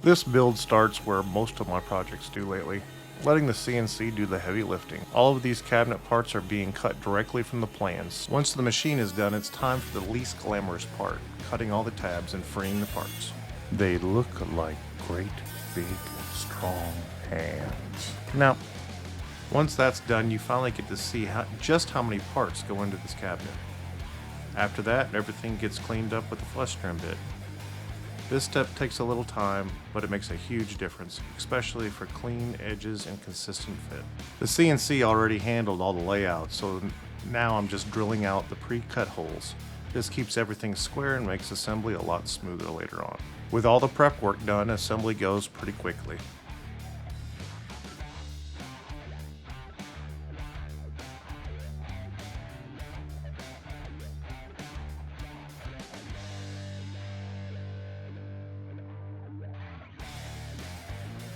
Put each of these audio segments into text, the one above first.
This build starts where most of my projects do lately, letting the CNC do the heavy lifting. All of these cabinet parts are being cut directly from the plans. Once the machine is done, it's time for the least glamorous part, cutting all the tabs and freeing the parts. They look like great, big, strong hands. Now, once that's done, you finally get to see just how many parts go into this cabinet. After that, everything gets cleaned up with a flush trim bit. This step takes a little time, but it makes a huge difference, especially for clean edges and consistent fit. The CNC already handled all the layouts, so now I'm just drilling out the pre-cut holes. This keeps everything square and makes assembly a lot smoother later on. With all the prep work done, assembly goes pretty quickly.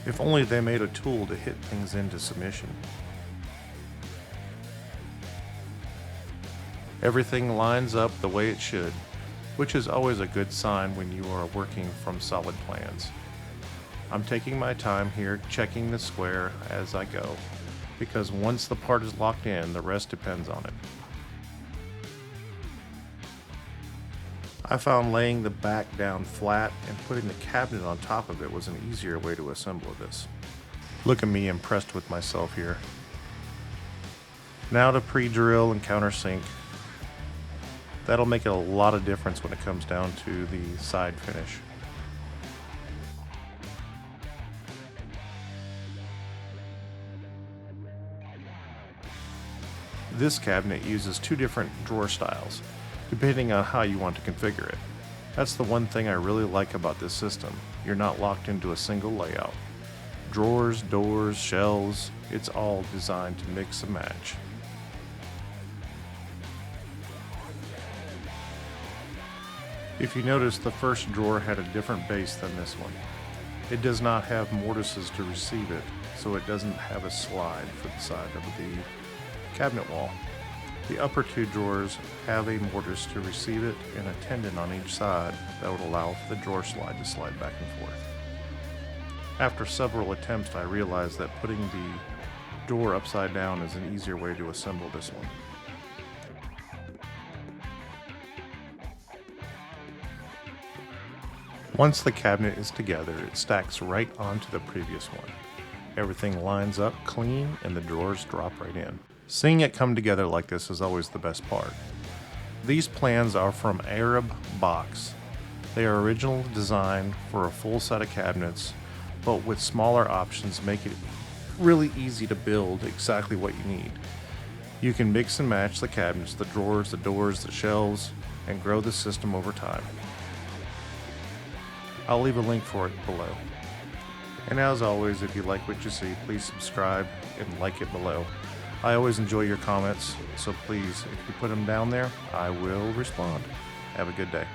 If only they made a tool to hit things into submission. Everything lines up the way it should, which is always a good sign when you are working from solid plans. I'm taking my time here, checking the square as I go, because once the part is locked in, the rest depends on it. I found laying the back down flat and putting the cabinet on top of it was an easier way to assemble this. Look at me impressed with myself here. Now to pre-drill and countersink. That'll make a lot of difference when it comes down to the side finish. This cabinet uses two different drawer styles, depending on how you want to configure it. That's the one thing I really like about this system. You're not locked into a single layout. Drawers, doors, shelves, it's all designed to mix and match. If you notice, the first drawer had a different base than this one. It does not have mortises to receive it, so it doesn't have a slide for the side of the cabinet wall. The upper two drawers have a mortise to receive it and a tendon on each side that would allow for the drawer slide to slide back and forth. After several attempts, I realized that putting the door upside down is an easier way to assemble this one. Once the cabinet is together, it stacks right onto the previous one. Everything lines up clean and the drawers drop right in. Seeing it come together like this is always the best part. These plans are from ARIBA Box. They are original design for a full set of cabinets, but with smaller options make it really easy to build exactly what you need. You can mix and match the cabinets, the drawers, the doors, the shelves, and grow the system over time. I'll leave a link for it below. And as always, if you like what you see, please subscribe and like it below. I always enjoy your comments, so please, if you put them down there, I will respond. Have a good day.